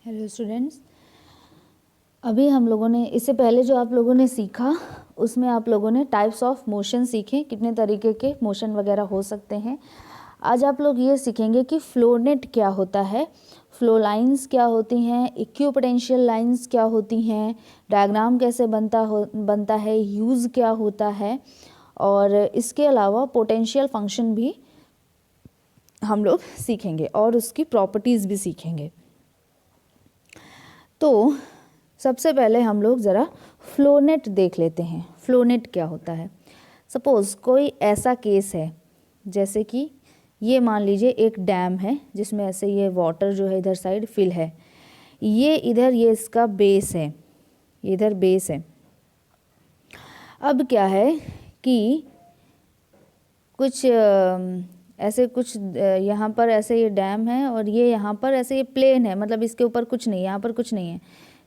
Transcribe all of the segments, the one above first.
Hello students, अभी हम लोगों ने इससे पहले जो आप लोगों ने सीखा उसमें आप लोगों ने टाइप्स ऑफ मोशन सीखे, कितने तरीके के मोशन वगैरह हो सकते हैं। आज आप लोग ये सीखेंगे कि फ्लो नेट क्या होता है, फ्लो लाइंस क्या होती हैं, इक्विपोटेंशियल लाइंस क्या होती हैं, डायग्राम कैसे बनता है, यूज़ क्या होता है, और इसके अलावा पोटेंशियल फंक्शन भी हम लोग सीखेंगे और उसकी प्रॉपर्टीज़ भी सीखेंगे। तो सबसे पहले हम लोग ज़रा फ्लो नेट देख लेते हैं। फ्लो नेट क्या होता है? सपोज़ कोई ऐसा केस है जैसे कि ये मान लीजिए एक डैम है जिसमें ऐसे ये वाटर जो है इधर साइड फिल है, ये इधर ये इसका बेस है, इधर बेस है। अब क्या है कि कुछ ऐसे कुछ यहाँ पर ऐसे ये डैम है और ये यहाँ पर ऐसे ये प्लेन है, मतलब इसके ऊपर कुछ नहीं, यहाँ पर कुछ नहीं है,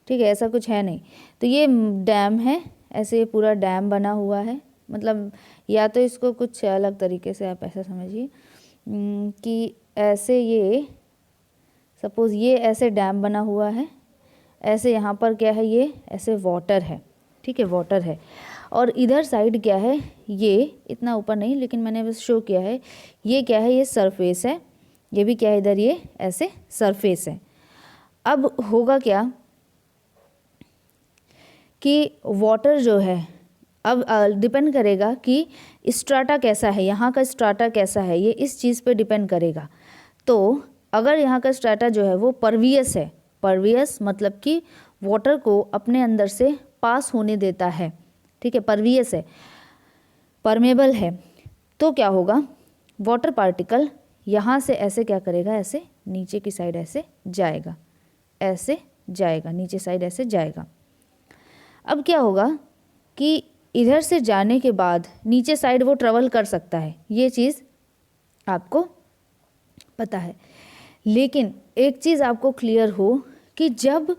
ठीक है, ऐसा कुछ है नहीं। तो ये डैम है, ऐसे ये पूरा डैम बना हुआ है। मतलब या तो इसको कुछ अलग तरीके से आप ऐसा समझिए कि ऐसे ये सपोज़ ये ऐसे डैम बना हुआ है, ऐसे यहाँ पर क्या है, ये ऐसे वाटर है, ठीक है, वाटर है। और इधर साइड क्या है, ये इतना ऊपर नहीं लेकिन मैंने बस शो किया है, ये क्या है, ये सरफेस है, ये भी क्या है इधर ये ऐसे सरफेस है। अब होगा क्या कि वाटर जो है, अब डिपेंड करेगा कि स्ट्राटा कैसा है, यहाँ का स्ट्राटा कैसा है, ये इस चीज़ पे डिपेंड करेगा। तो अगर यहाँ का स्ट्राटा जो है वो परवियस है, परवियस मतलब कि वाटर को अपने अंदर से पास होने देता है, ठीक है, परवियस है, परमेबल है, तो क्या होगा, वाटर पार्टिकल यहाँ से ऐसे क्या करेगा, ऐसे नीचे की साइड ऐसे जाएगा, ऐसे जाएगा, नीचे साइड ऐसे जाएगा। अब क्या होगा कि इधर से जाने के बाद नीचे साइड वो ट्रेवल कर सकता है, ये चीज़ आपको पता है। लेकिन एक चीज़ आपको क्लियर हो कि जब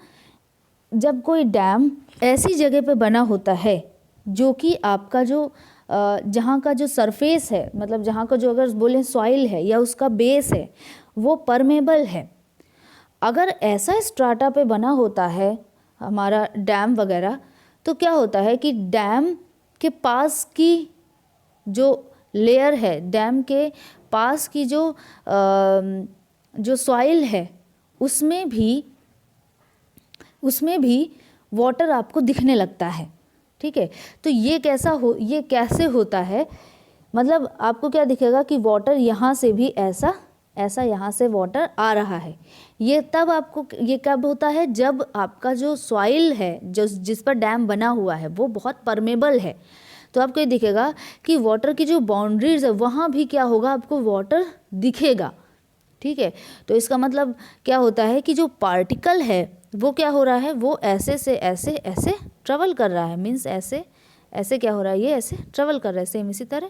कोई डैम ऐसी जगह पे बना होता है जो कि आपका जो जहाँ का जो सरफेस है, मतलब जहाँ का जो अगर बोलें सॉइल है या उसका बेस है, वो परमेबल है। अगर ऐसा स्ट्राटा पे बना होता है हमारा डैम वगैरह, तो क्या होता है कि डैम के पास की जो लेयर है, डैम के पास की जो सॉइल है, उसमें भी वाटर आपको दिखने लगता है, ठीक है। तो ये कैसे होता है, मतलब आपको क्या दिखेगा कि वाटर यहाँ से भी ऐसा यहाँ से वाटर आ रहा है। ये कब होता है, जब आपका जो सॉइल है जिस पर डैम बना हुआ है वो बहुत परमेबल है। तो आपको ये दिखेगा कि वाटर की जो बाउंड्रीज है वहाँ भी क्या होगा, आपको वाटर दिखेगा, ठीक है। तो इसका मतलब क्या होता है कि जो पार्टिकल है वो क्या हो रहा है, वो ऐसे से ऐसे ऐसे ट्रेवल कर रहा है, मीन्स ऐसे ऐसे क्या हो रहा है, ये ऐसे ट्रेवल कर रहा है, सेम इसी तरह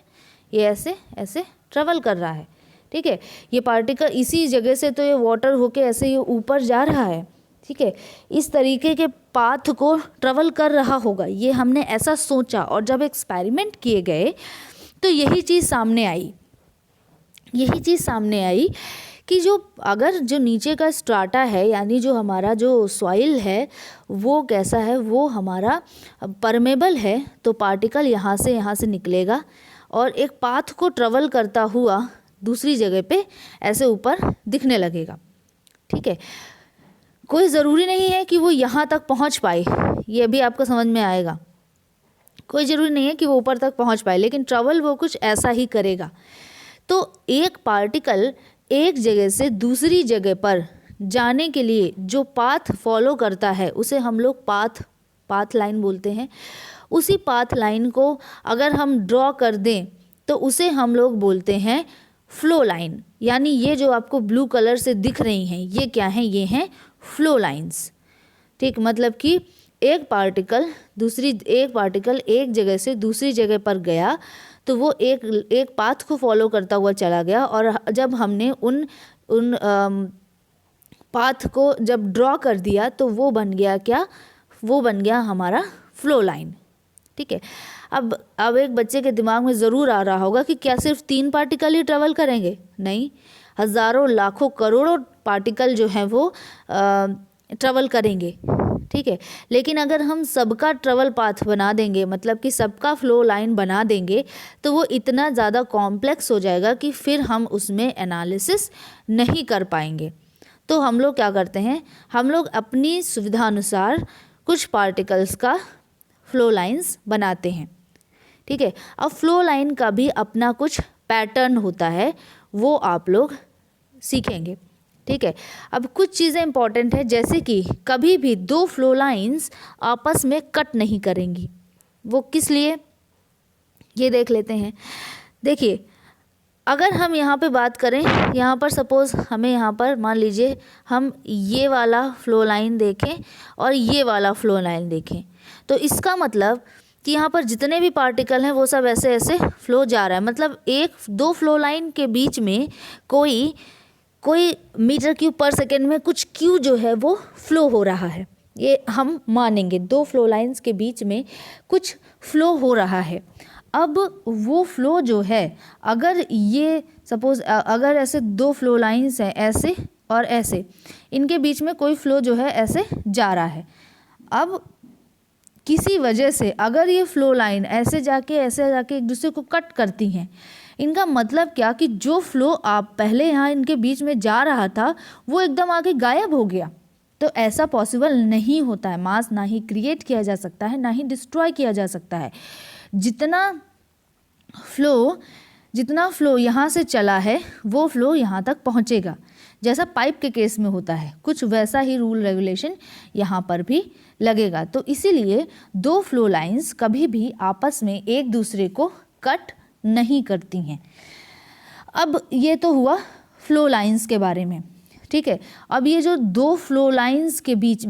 ये ऐसे ऐसे ट्रेवल कर रहा है, ठीक है। ये पार्टिकल इसी जगह से तो ये वाटर होके ऐसे ये ऊपर जा रहा है, ठीक है, इस तरीके के पाथ को ट्रेवल कर रहा होगा, ये हमने ऐसा सोचा। और जब एक्सपेरिमेंट किए गए तो यही चीज़ सामने आई कि अगर जो नीचे का स्ट्राटा है, यानी जो हमारा जो सॉइल है वो कैसा है, वो हमारा परमेबल है, तो पार्टिकल यहाँ से निकलेगा और एक पाथ को ट्रेवल करता हुआ दूसरी जगह पे ऐसे ऊपर दिखने लगेगा, ठीक है। कोई ज़रूरी नहीं है कि वो यहाँ तक पहुँच पाए, ये भी आपको समझ में आएगा। कोई ज़रूरी नहीं है कि वो ऊपर तक पहुँच पाए, लेकिन ट्रेवल वो कुछ ऐसा ही करेगा। तो एक पार्टिकल एक जगह से दूसरी जगह पर जाने के लिए जो पाथ फॉलो करता है उसे हम लोग पाथ लाइन बोलते हैं। उसी पाथ लाइन को अगर हम ड्रॉ कर दें तो उसे हम लोग बोलते हैं फ्लो लाइन। यानी ये जो आपको ब्लू कलर से दिख रही हैं, ये क्या हैं, ये हैं फ्लो लाइंस, ठीक। मतलब कि एक पार्टिकल एक जगह से दूसरी जगह पर गया तो वो एक पाथ को फॉलो करता हुआ चला गया, और जब हमने उन पाथ को जब ड्रॉ कर दिया तो वो बन गया क्या, वो बन गया हमारा फ्लो लाइन, ठीक है। अब एक बच्चे के दिमाग में ज़रूर आ रहा होगा कि क्या सिर्फ 3 पार्टिकल ही ट्रेवल करेंगे? नहीं, हज़ारों लाखों करोड़ों पार्टिकल जो हैं वो ट्रेवल करेंगे, ठीक है। लेकिन अगर हम सबका ट्रेवल पाथ बना देंगे, मतलब कि सबका फ्लो लाइन बना देंगे, तो वो इतना ज़्यादा कॉम्प्लेक्स हो जाएगा कि फिर हम उसमें एनालिसिस नहीं कर पाएंगे। तो हम लोग क्या करते हैं, हम लोग अपनी सुविधा अनुसार कुछ पार्टिकल्स का फ्लो लाइंस बनाते हैं, ठीक है। अब फ्लो लाइन का भी अपना कुछ पैटर्न होता है, वो आप लोग सीखेंगे, ठीक है। अब कुछ चीज़ें इंपॉर्टेंट है, जैसे कि कभी भी दो फ्लो लाइंस आपस में कट नहीं करेंगी। वो किस लिए, ये देख लेते हैं। देखिए, अगर हम यहाँ पे बात करें, यहाँ पर सपोज़ हमें यहाँ पर मान लीजिए हम ये वाला फ्लो लाइन देखें और ये वाला फ्लो लाइन देखें, तो इसका मतलब कि यहाँ पर जितने भी पार्टिकल हैं वो सब ऐसे ऐसे फ्लो जा रहा है। मतलब एक दो फ्लो लाइन के बीच में कोई मीटर क्यूब पर सेकेंड में कुछ क्यू जो है वो फ्लो हो रहा है, ये हम मानेंगे। दो फ्लो लाइंस के बीच में कुछ फ्लो हो रहा है। अब वो फ्लो जो है, अगर ये सपोज़ अगर ऐसे दो फ्लो लाइंस हैं, ऐसे और ऐसे, इनके बीच में कोई फ्लो जो है ऐसे जा रहा है। अब किसी वजह से अगर ये फ्लो लाइन ऐसे जाके एक दूसरे को कट करती हैं, इनका मतलब क्या कि जो फ्लो आप पहले यहाँ इनके बीच में जा रहा था वो एकदम आगे गायब हो गया। तो ऐसा पॉसिबल नहीं होता है। मास ना ही क्रिएट किया जा सकता है, ना ही डिस्ट्रॉय किया जा सकता है। जितना फ्लो यहाँ से चला है वो फ्लो यहाँ तक पहुँचेगा, जैसा पाइप के केस में होता है। कुछ वैसा ही रूल रेगुलेशन यहाँ पर भी लगेगा। तो इसीलिए दो फ्लो लाइंस कभी भी आपस में एक दूसरे को कट नहीं करती हैं। अब ये तो हुआ फ्लो लाइंस के बारे में, ठीक है। अब ये जो दो फ्लो लाइंस के बीच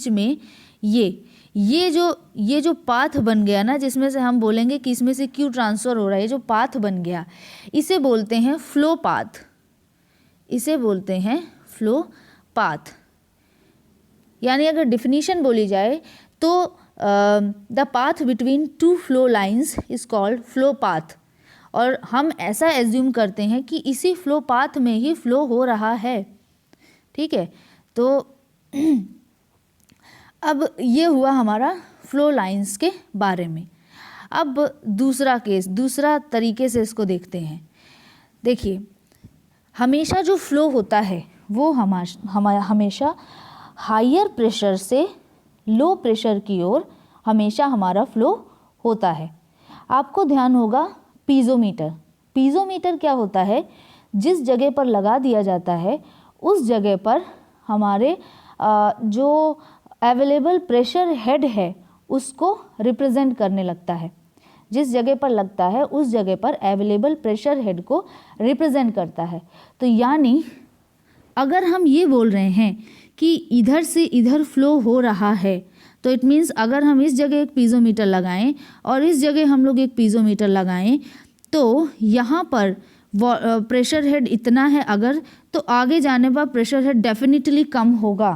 में ये जो पाथ बन गया ना, जिसमें से हम बोलेंगे कि इसमें से क्यू ट्रांसफ़र हो रहा है, ये जो पाथ बन गया, इसे बोलते हैं फ्लो पाथ। इसे बोलते हैं फ्लो पाथ। यानी अगर डिफिनीशन बोली जाए तो the path between two flow lines is called flow path. और हम ऐसा एज्यूम करते हैं कि इसी फ्लो पाथ में ही फ्लो हो रहा है, ठीक है। तो अब ये हुआ हमारा फ्लो लाइंस के बारे में। अब दूसरा केस, दूसरा तरीके से इसको देखते हैं। देखिए, हमेशा जो फ्लो होता है वो हमेशा हायर प्रेशर से लो प्रेशर की ओर हमेशा हमारा फ्लो होता है। आपको ध्यान होगा पीज़ोमीटर क्या होता है, जिस जगह पर लगा दिया जाता है उस जगह पर हमारे जो अवेलेबल प्रेशर हेड है उसको रिप्रेजेंट करने लगता है। जिस जगह पर लगता है उस जगह पर अवेलेबल प्रेशर हेड को रिप्रेजेंट करता है। तो यानी अगर हम ये बोल रहे हैं कि इधर से इधर फ्लो हो रहा है, तो इट मीन्स अगर हम इस जगह एक पीज़ोमीटर लगाएं और इस जगह हम लोग एक पीज़ोमीटर लगाएं, तो यहाँ पर प्रेशर हेड इतना है अगर, तो आगे जाने पर प्रेशर हेड डेफिनेटली कम होगा,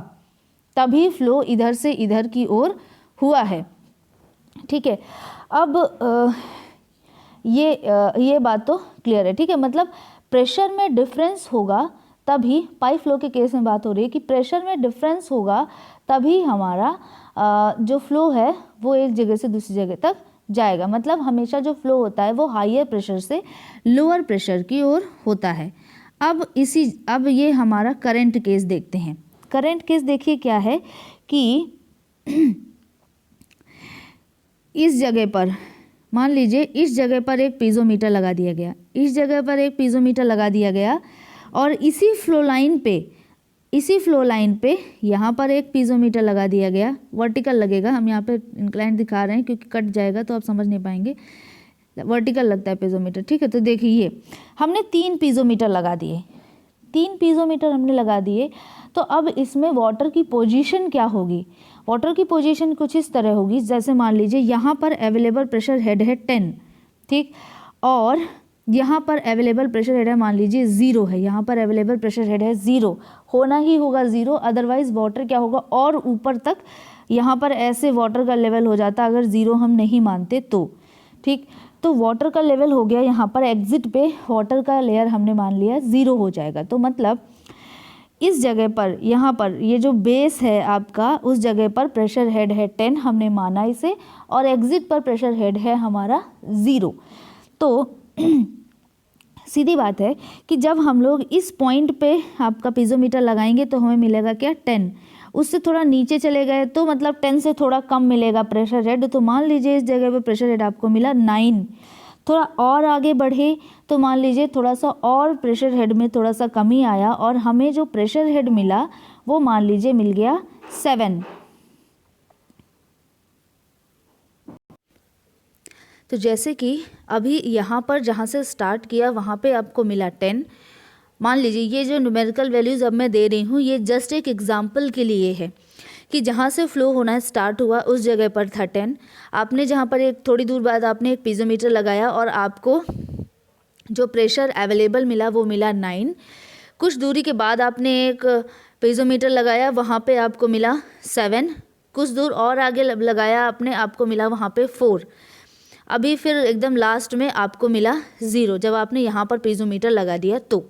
तभी फ्लो इधर से इधर की ओर हुआ है, ठीक है। अब ये बात तो क्लियर है, ठीक है। मतलब प्रेशर में डिफरेंस होगा तभी, पाइप फ्लो के केस में बात हो रही है कि प्रेशर में डिफरेंस होगा तभी हमारा जो फ्लो है वो एक जगह से दूसरी जगह तक जाएगा। मतलब हमेशा जो फ्लो होता है वो हायर प्रेशर से लोअर प्रेशर की ओर होता है। अब ये हमारा करंट केस देखते हैं। करंट केस देखिए क्या है कि इस जगह पर मान लीजिए इस जगह पर एक पीज़ोमीटर लगा दिया गया, इस जगह पर एक पीज़ोमीटर लगा दिया गया और इसी फ्लो लाइन पे यहाँ पर एक पीज़ोमीटर लगा दिया गया। वर्टिकल लगेगा, हम यहाँ पे इंक्लाइन दिखा रहे हैं क्योंकि कट जाएगा तो आप समझ नहीं पाएंगे। वर्टिकल लगता है पीज़ोमीटर, ठीक है। तो देखिए हमने 3 पीज़ोमीटर लगा दिए, 3 पीज़ोमीटर हमने लगा दिए। तो अब इसमें वाटर की पोजीशन क्या होगी? वाटर की पोजीशन कुछ इस तरह होगी, जैसे मान लीजिए यहाँ पर अवेलेबल प्रेशर हेड है 10, ठीक, और यहाँ पर अवेलेबल प्रेशर हेड है मान लीजिए 0 है, यहाँ पर अवेलेबल प्रेशर हेड है 0, होना ही होगा 0, अदरवाइज वाटर क्या होगा और ऊपर तक यहाँ पर ऐसे वाटर का लेवल हो जाता अगर 0 हम नहीं मानते तो, ठीक। तो वाटर का लेवल हो गया यहाँ पर एग्जिट पे वाटर का लेयर हमने मान लिया 0 हो जाएगा। तो मतलब इस जगह पर, यहाँ पर ये जो बेस है आपका, उस जगह पर प्रेशर हेड है 10, हमने माना इसे, और एग्जिट पर प्रेशर हेड है हमारा 0। तो सीधी बात है कि जब हम लोग इस पॉइंट पे आपका पीजोमीटर लगाएंगे तो हमें मिलेगा क्या 10, उससे थोड़ा नीचे चले गए तो मतलब 10 से थोड़ा कम मिलेगा प्रेशर हेड। तो मान लीजिए इस जगह पे प्रेशर हेड आपको मिला 9, थोड़ा और आगे बढ़े तो मान लीजिए थोड़ा सा और प्रेशर हेड में थोड़ा सा कमी आया और हमें जो प्रेशर हेड मिला वो मान लीजिए मिल गया 7। तो जैसे कि अभी यहाँ पर जहाँ से स्टार्ट किया वहाँ पे आपको मिला 10। मान लीजिए ये जो न्यूमेरिकल वैल्यूज़ अब मैं दे रही हूँ ये जस्ट एक एग्जांपल के लिए है कि जहाँ से फ्लो होना स्टार्ट हुआ उस जगह पर था 10। आपने जहाँ पर एक थोड़ी दूर बाद आपने एक पीजोमीटर लगाया और आपको जो प्रेशर अवेलेबल मिला वो मिला 9। कुछ दूरी के बाद आपने एक पीजोमीटर लगाया, वहाँ पे आपको मिला 7। कुछ दूर और आगे लगाया आपने, आपको मिला वहाँ पे 4। अभी फिर एकदम लास्ट में आपको मिला 0 जब आपने यहाँ पर पीजोमीटर लगा दिया तो।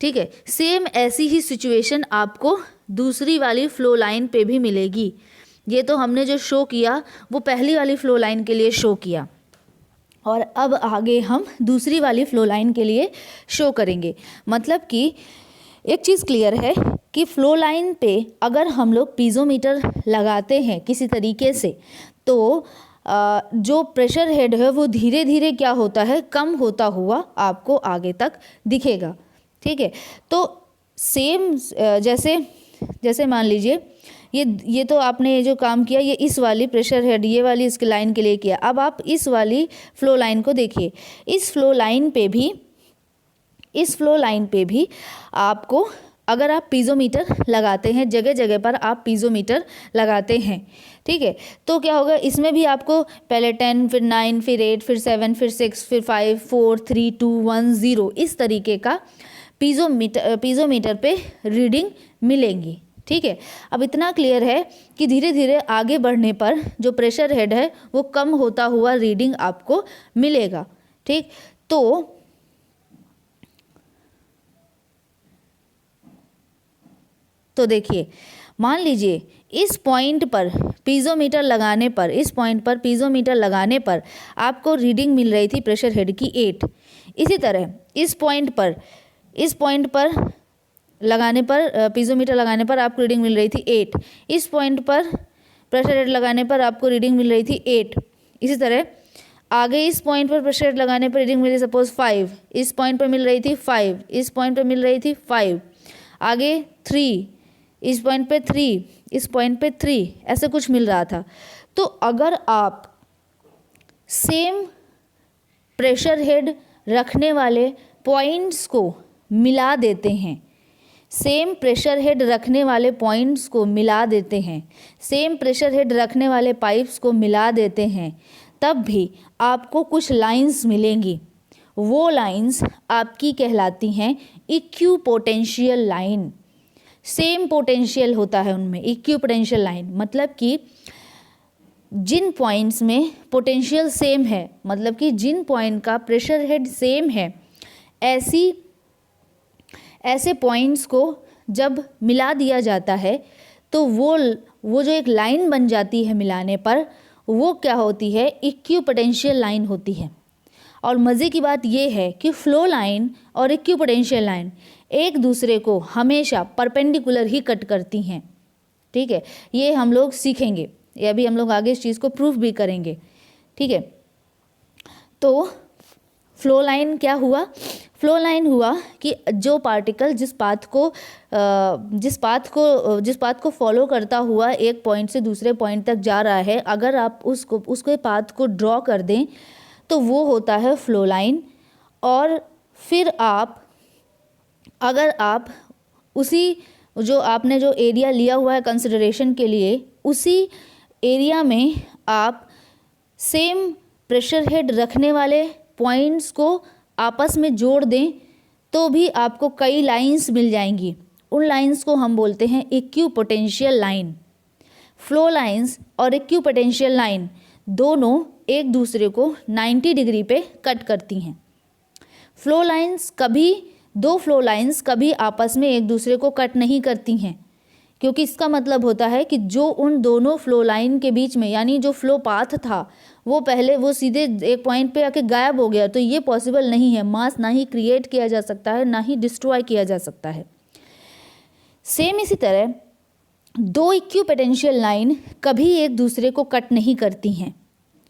ठीक है, सेम ऐसी ही सिचुएशन आपको दूसरी वाली फ्लो लाइन पे भी मिलेगी। ये तो हमने जो शो किया वो पहली वाली फ्लो लाइन के लिए शो किया, और अब आगे हम दूसरी वाली फ्लो लाइन के लिए शो करेंगे। मतलब कि एक चीज़ क्लियर है कि फ्लो लाइन पे अगर हम लोग पीजोमीटर लगाते हैं किसी तरीके से तो जो प्रेशर हेड है वो धीरे धीरे क्या होता है, कम होता हुआ आपको आगे तक दिखेगा। ठीक है, तो सेम जैसे मान लीजिए ये तो आपने ये जो काम किया ये इस वाली प्रेशर हेड ये वाली इसकी लाइन के लिए किया। अब आप इस वाली फ्लो लाइन को देखिए, इस फ्लो लाइन पे भी आपको अगर आप पीजोमीटर लगाते हैं, जगह जगह पर आप पीजोमीटर लगाते हैं, ठीक है, तो क्या होगा, इसमें भी आपको पहले 10 फिर 9 फिर 8 फिर 7 फिर 6 फिर 5 4 3 2 1 0 इस तरीके का पीजोमीटर पे रीडिंग मिलेंगी। ठीक है, अब इतना क्लियर है कि धीरे धीरे आगे बढ़ने पर जो प्रेशर हेड है वो कम होता हुआ रीडिंग आपको मिलेगा। ठीक, तो देखिए, मान लीजिए इस पॉइंट पर पीजोमीटर लगाने पर आपको रीडिंग मिल रही थी प्रेशर हेड की 8। इसी तरह इस पॉइंट पर लगाने पर पीजोमीटर लगाने पर आपको रीडिंग मिल रही थी 8। इस पॉइंट पर प्रेशर हेड लगाने पर आपको रीडिंग मिल रही थी 8। इसी तरह आगे इस पॉइंट पर प्रेशर हेड लगाने पर रीडिंग मिली सपोज 5, इस पॉइंट पर मिल रही थी 5, इस पॉइंट पर मिल रही थी 5, आगे 3, इस पॉइंट पे 3, इस पॉइंट पे 3, ऐसे कुछ मिल रहा था। तो अगर आप सेम प्रेशर हेड रखने वाले पॉइंट्स को मिला देते हैं, सेम प्रेशर हेड रखने वाले पॉइंट्स को मिला देते हैं, सेम प्रेशर हेड रखने वाले पाइप्स को मिला देते हैं, तब भी आपको कुछ लाइंस मिलेंगी। वो लाइंस आपकी कहलाती हैं इक्विपोटेंशियल लाइन। सेम पोटेंशियल होता है उनमें, इक्विपोटेंशियल लाइन, मतलब कि जिन पॉइंट्स में पोटेंशियल सेम है, मतलब कि जिन पॉइंट का प्रेशर हेड सेम है, ऐसे पॉइंट्स को जब मिला दिया जाता है तो वो जो एक लाइन बन जाती है मिलाने पर, वो क्या होती है, इक्विपोटेंशियल लाइन होती है। और मज़े की बात ये है कि फ्लो लाइन और इक्विपोटेंशियल लाइन एक दूसरे को हमेशा परपेंडिकुलर ही कट करती हैं। ठीक है, ये हम लोग सीखेंगे, ये अभी हम लोग आगे इस चीज़ को प्रूफ भी करेंगे। ठीक है, तो फ्लो लाइन क्या हुआ, फ्लो लाइन हुआ कि जो पार्टिकल जिस पाथ को फॉलो करता हुआ एक पॉइंट से दूसरे पॉइंट तक जा रहा है, अगर आप उसके पाथ को ड्रॉ कर दें तो वो होता है फ्लो लाइन। और फिर अगर आप उसी जो आपने जो एरिया लिया हुआ है कंसिडरेशन के लिए, उसी एरिया में आप सेम प्रेशर हेड रखने वाले पॉइंट्स को आपस में जोड़ दें तो भी आपको कई लाइंस मिल जाएंगी। उन लाइंस को हम बोलते हैं इक्विपोटेंशियल लाइन। फ्लो लाइंस और इक्विपोटेंशियल लाइन दोनों एक दूसरे को 90 डिग्री पे कट करती हैं। फ्लो लाइंस कभी दो फ्लो लाइंस कभी आपस में एक दूसरे को कट नहीं करती हैं, क्योंकि इसका मतलब होता है कि जो उन दोनों फ्लो लाइन के बीच में, यानी जो फ्लो पाथ था वो पहले वो सीधे एक पॉइंट पे आके गायब हो गया, तो ये पॉसिबल नहीं है। मास ना ही क्रिएट किया जा सकता है, ना ही डिस्ट्रॉय किया जा सकता है। सेम इसी तरह दो इक्विपोटेंशियल लाइन कभी एक दूसरे को कट नहीं करती हैं,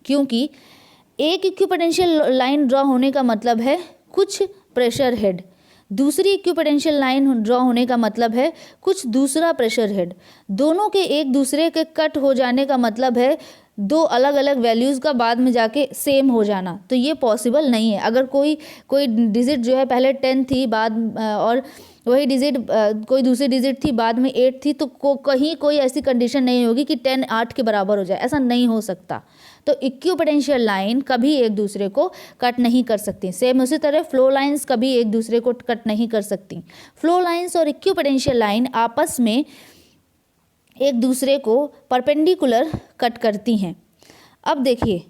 क्योंकि एक इक्विपोटेंशियल लाइन ड्रॉ होने का मतलब है कुछ प्रेशर हेड, दूसरी इक्विपोटेंशियल लाइन ड्रॉ होने का मतलब है कुछ दूसरा प्रेशर हेड। दोनों के एक दूसरे के कट हो जाने का मतलब है दो अलग अलग वैल्यूज़ का बाद में जाके सेम हो जाना, तो ये पॉसिबल नहीं है। अगर कोई डिजिट जो है पहले 10 थी बाद और वही डिजिट कोई दूसरी डिजिट थी बाद में 8 थी, तो कहीं कोई ऐसी कंडीशन नहीं होगी कि 10 8 के बराबर हो जाए, ऐसा नहीं हो सकता। तो इक्विपोटेंशियल लाइन कभी एक दूसरे को कट नहीं कर सकती। सेम उसी तरह फ्लो लाइंस कभी एक दूसरे को कट नहीं कर सकती। फ्लो लाइंस और इक्विपोटेंशियल लाइन आपस में एक दूसरे को परपेंडिकुलर कट करती हैं। अब देखिए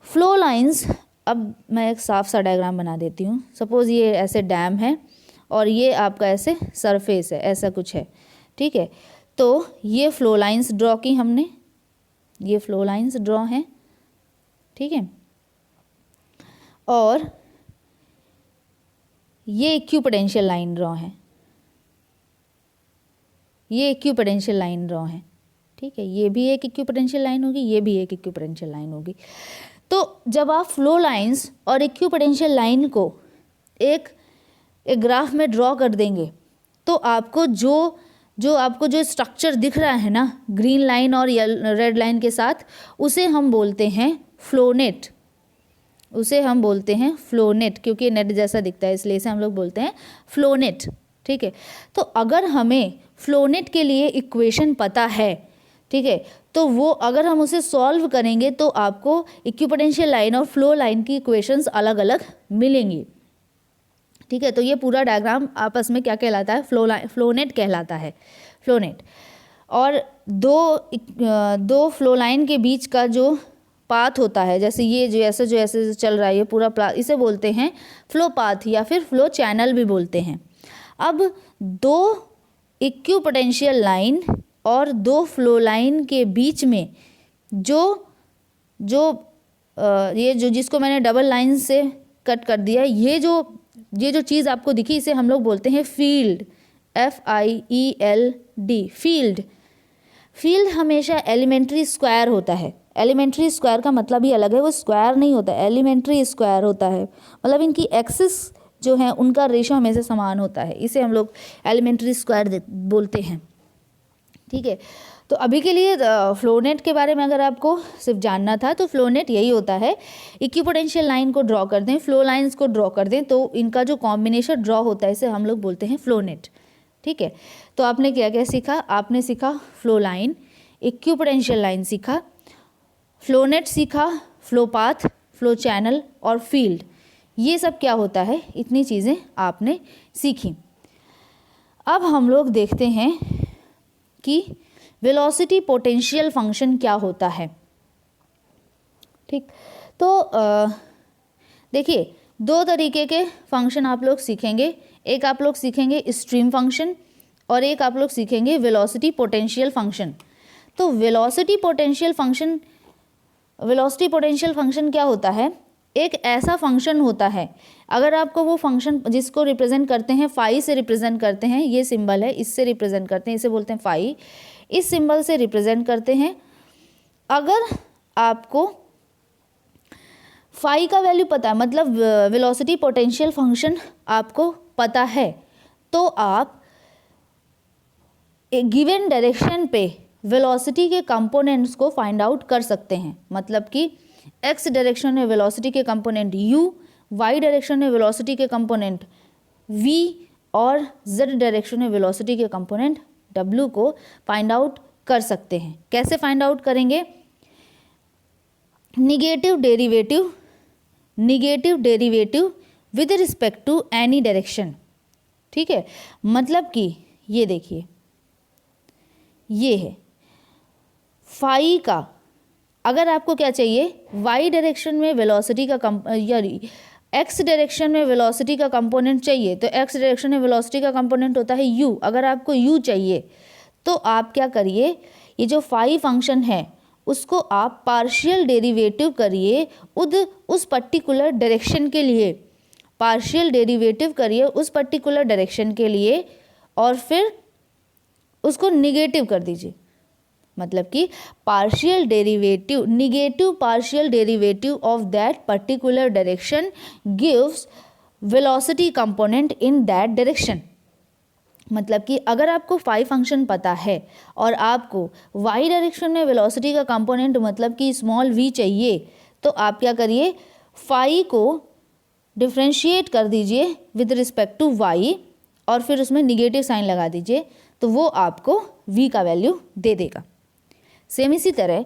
फ्लो लाइंस, अब मैं एक साफ सा डायग्राम बना देती हूँ। सपोज़ ये ऐसे डैम है और ये आपका ऐसे सरफेस है, ऐसा कुछ है, ठीक है। तो ये फ्लो लाइंस ड्रॉ की हमने, ये फ्लो लाइंस ड्रॉ हैं, ठीक है, और ये इक्विपोटेंशियल लाइन ड्रॉ है, ये इक्विपोटेंशियल लाइन ड्रॉ है, ठीक है। ये भी एक इक्विपोटेंशियल लाइन होगी, ये भी एक इक्विपोटेंशियल लाइन होगी। तो जब आप फ्लो लाइंस और इक्विपोटेंशियल लाइन को एक ग्राफ में ड्रॉ कर देंगे, तो आपको जो स्ट्रक्चर दिख रहा है ना ग्रीन लाइन और रेड लाइन के साथ, उसे हम बोलते हैं फ्लोनेट, उसे हम बोलते हैं फ्लोनेट, क्योंकि नेट जैसा दिखता है इसलिए इसे हम लोग बोलते हैं फ्लोनेट, ठीक है। तो अगर हमें फ्लोनेट के लिए इक्वेशन पता है, ठीक है, तो वो अगर हम उसे सॉल्व करेंगे तो आपको इक्विपोटेंशियल लाइन और फ्लो लाइन की इक्वेशंस अलग अलग मिलेंगी, ठीक है। तो ये पूरा डायग्राम आपस में क्या कहलाता है, फ्लोनेट कहलाता है, फ्लोनेट। और दो फ्लो लाइन के बीच का जो पाथ होता है, जैसे ये जो ऐसे चल रहा है ये पूरा इसे बोलते हैं फ्लो पाथ या फिर फ्लो चैनल भी बोलते हैं। अब दो इक्विपोटेंशियल लाइन और दो फ्लो लाइन के बीच में ये जिसको मैंने डबल लाइन से कट कर दिया, ये जो चीज़ आपको दिखी इसे हम लोग बोलते हैं फील्ड, FIELD, फील्ड। फील्ड हमेशा एलिमेंट्री स्क्वायर होता है। एलिमेंट्री स्क्वायर का मतलब ही अलग है, वो स्क्वायर नहीं होता, एलिमेंट्री स्क्वायर होता है, मतलब इनकी एक्सिस जो है उनका रेशो हमेशा समान होता है, इसे हम लोग एलिमेंट्री स्क्वायर बोलते हैं, ठीक है। तो अभी के लिए फ्लोनेट के बारे में अगर आपको सिर्फ जानना था तो फ्लोनेट यही होता है, इक्विपोटेंशियल लाइन को ड्रॉ कर दें, फ्लो लाइंस को ड्रॉ कर दें, तो इनका जो कॉम्बिनेशन ड्रॉ होता है इसे हम लोग बोलते हैं फ्लोनेट, ठीक है। तो आपने क्या क्या सीखा, आपने सीखा फ्लो लाइन, इक्विपोटेंशियल लाइन सीखा, फ्लोनेट सीखा, फ्लो पाथ, फ्लो चैनल और फील्ड, ये सब क्या होता है, इतनी चीज़ें आपने सीखी। अब हम लोग देखते हैं कि वेलोसिटी पोटेंशियल फंक्शन क्या होता है, ठीक। तो देखिए दो तरीके के फंक्शन आप लोग सीखेंगे, एक आप लोग सीखेंगे स्ट्रीम फंक्शन और एक आप लोग सीखेंगे वेलोसिटी पोटेंशियल फंक्शन। तो वेलोसिटी पोटेंशियल फंक्शन क्या होता है, एक ऐसा फंक्शन होता है, अगर आपको वो फंक्शन जिसको रिप्रेजेंट करते हैं फाई से रिप्रेजेंट करते हैं, ये सिंबल है इससे रिप्रेजेंट करते हैं, इसे बोलते हैं फाई, इस सिंबल से रिप्रेजेंट करते हैं। अगर आपको फाई का वैल्यू पता है, मतलब वेलोसिटी पोटेंशियल फंक्शन आपको पता है, तो आप एक गिवन डायरेक्शन पे वेलोसिटी के कंपोनेंट्स को फाइंड आउट कर सकते हैं। मतलब कि एक्स डायरेक्शन में वेलोसिटी के कंपोनेंट u, वाई डायरेक्शन में वेलोसिटी के कंपोनेंट v और z डायरेक्शन में वेलोसिटी के कंपोनेंट w को फाइंड आउट कर सकते हैं। कैसे फाइंड आउट करेंगे, negative derivative with respect to any direction, ठीक है। मतलब कि ये देखिए, ये है फाई का, अगर आपको क्या चाहिए, वाई डायरेक्शन में वेलोसिटी का एक्स डायरेक्शन में वेलोसिटी का कंपोनेंट चाहिए, तो एक्स डायरेक्शन में वेलोसिटी का कंपोनेंट होता है u। अगर आपको u चाहिए तो आप क्या करिए, ये जो फाई फंक्शन है उसको आप पार्शियल डेरिवेटिव करिए उस पर्टिकुलर डायरेक्शन के लिए, पार्शियल डेरिवेटिव करिए उस पर्टिकुलर डायरेक्शन के लिए और फिर उसको निगेटिव कर दीजिए। मतलब कि partial derivative, negative partial derivative of that particular direction gives velocity component in that direction. मतलब कि अगर आपको फाई फंक्शन पता है और आपको वाई डायरेक्शन में वेलोसिटी का कंपोनेंट मतलब कि स्मॉल v चाहिए, तो आप क्या करिए, फाई को डिफ्रेंशिएट कर दीजिए विद रिस्पेक्ट टू y और फिर उसमें निगेटिव साइन लगा दीजिए, तो वो आपको v का वैल्यू दे देगा। सेम इसी तरह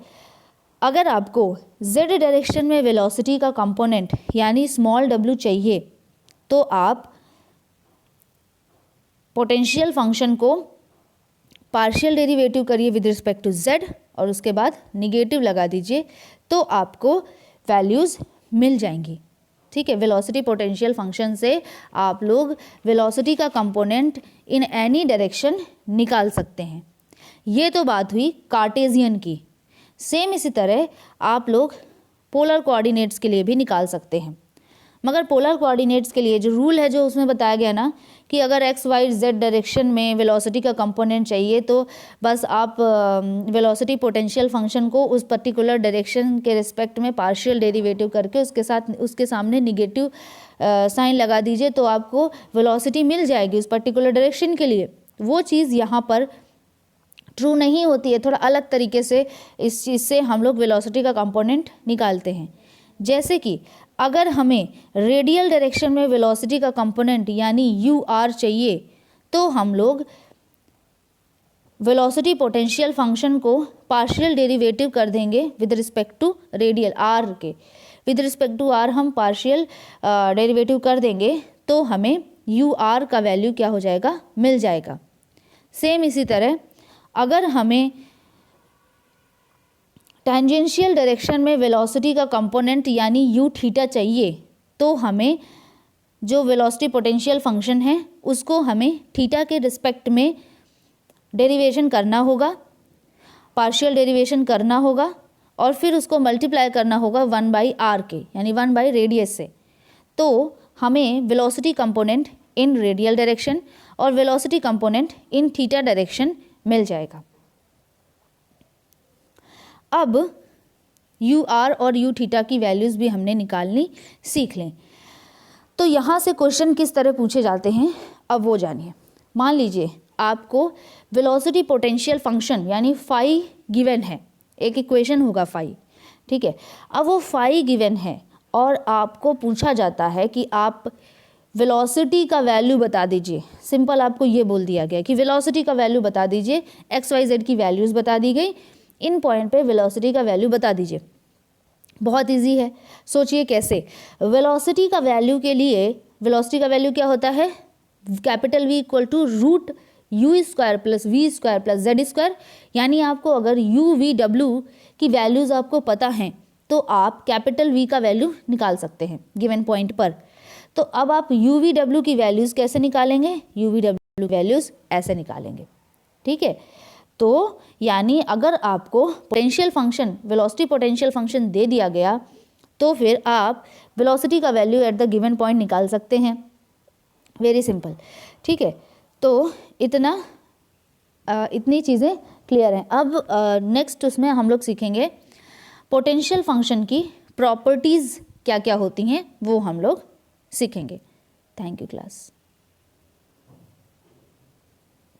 अगर आपको z डायरेक्शन में वेलोसिटी का कंपोनेंट यानी स्मॉल w चाहिए, तो आप पोटेंशियल फंक्शन को पार्शियल डेरिवेटिव करिए विद रिस्पेक्ट टू z और उसके बाद निगेटिव लगा दीजिए, तो आपको वैल्यूज़ मिल जाएंगी। ठीक है, वेलोसिटी पोटेंशियल फंक्शन से आप लोग वेलोसिटी का कंपोनेंट इन एनी डायरेक्शन निकाल सकते हैं। ये तो बात हुई कार्टेशियन की। सेम इसी तरह आप लोग पोलर कोऑर्डिनेट्स के लिए भी निकाल सकते हैं, मगर पोलर कोऑर्डिनेट्स के लिए जो रूल है, जो उसमें बताया गया ना कि अगर एक्स वाई जेड डायरेक्शन में वेलोसिटी का कंपोनेंट चाहिए तो बस आप वेलोसिटी पोटेंशियल फंक्शन को उस पर्टिकुलर डायरेक्शन के रिस्पेक्ट में पार्शियल डेरिवेटिव करके उसके सामने निगेटिव साइन लगा दीजिए, तो आपको वेलोसिटी मिल जाएगी उस पर्टिकुलर डायरेक्शन के लिए। वो चीज़ यहाँ पर ट्रू नहीं होती है, थोड़ा अलग तरीके से इस चीज़ से हम लोग वेलोसिटी का कंपोनेंट निकालते हैं। जैसे कि अगर हमें रेडियल डायरेक्शन में वेलोसिटी का कंपोनेंट यानी यू आर चाहिए, तो हम लोग वेलोसिटी पोटेंशियल फंक्शन को पार्शियल डेरिवेटिव कर देंगे with respect to radial R के, विद रिस्पेक्ट टू आर हम पार्शियल डेरिवेटिव कर देंगे, तो हमें यू आर का वैल्यू क्या हो जाएगा, मिल जाएगा। सेम इसी तरह अगर हमें टेंजेंशियल डायरेक्शन में वेलोसिटी का कंपोनेंट यानी यू थीटा चाहिए, तो हमें जो वेलोसिटी पोटेंशियल फंक्शन है उसको हमें थीटा के रिस्पेक्ट में डेरिवेशन करना होगा, पार्शियल डेरिवेशन करना होगा और फिर उसको मल्टीप्लाई करना होगा 1/r के यानी 1 रेडियस से। तो हमें velocity component in radial direction और velocity component in theta direction मिल जाएगा। अब यू आर और यू थीटा की वैल्यूज़ भी हमने निकालनी सीख लें। तो यहाँ से क्वेश्चन किस तरह पूछे जाते हैं अब वो जानिए। मान लीजिए आपको वेलोसिटी पोटेंशियल फंक्शन यानी फाई गिवन है, एक इक्वेशन होगा फाई, ठीक है। अब वो फाई गिवन है और आपको पूछा जाता है कि आप वेलोसिटी का वैल्यू बता दीजिए। सिंपल आपको ये बोल दिया गया कि वेलोसिटी का वैल्यू बता दीजिए, एक्स वाई जेड की वैल्यूज़ बता दी गई, इन पॉइंट पे वेलोसिटी का वैल्यू बता दीजिए। बहुत इजी है, सोचिए कैसे। वेलोसिटी का वैल्यू के लिए वेलोसिटी का वैल्यू क्या होता है, capital V equal to root U square plus V square plus Z square. यानी आपको अगर यू वी डब्ल्यू की वैल्यूज़ आपको पता हैं तो आप कैपिटल V का वैल्यू निकाल सकते हैं गिवन पॉइंट पर। तो अब आप यू वी डब्ल्यू की वैल्यूज़ कैसे निकालेंगे, यू वी डब्ल्यू वैल्यूज़ ऐसे निकालेंगे, ठीक है। तो यानी अगर आपको potential function, velocity potential function दे दिया गया तो फिर आप वेलोसिटी का value at the given point निकाल सकते हैं। वेरी सिंपल, ठीक है। तो इतनी चीज़ें क्लियर हैं। अब नेक्स्ट उसमें हम लोग सीखेंगे पोटेंशियल फंक्शन की प्रॉपर्टीज़ क्या क्या होती हैं, वो हम लोग सीखेंगे। Thank you class.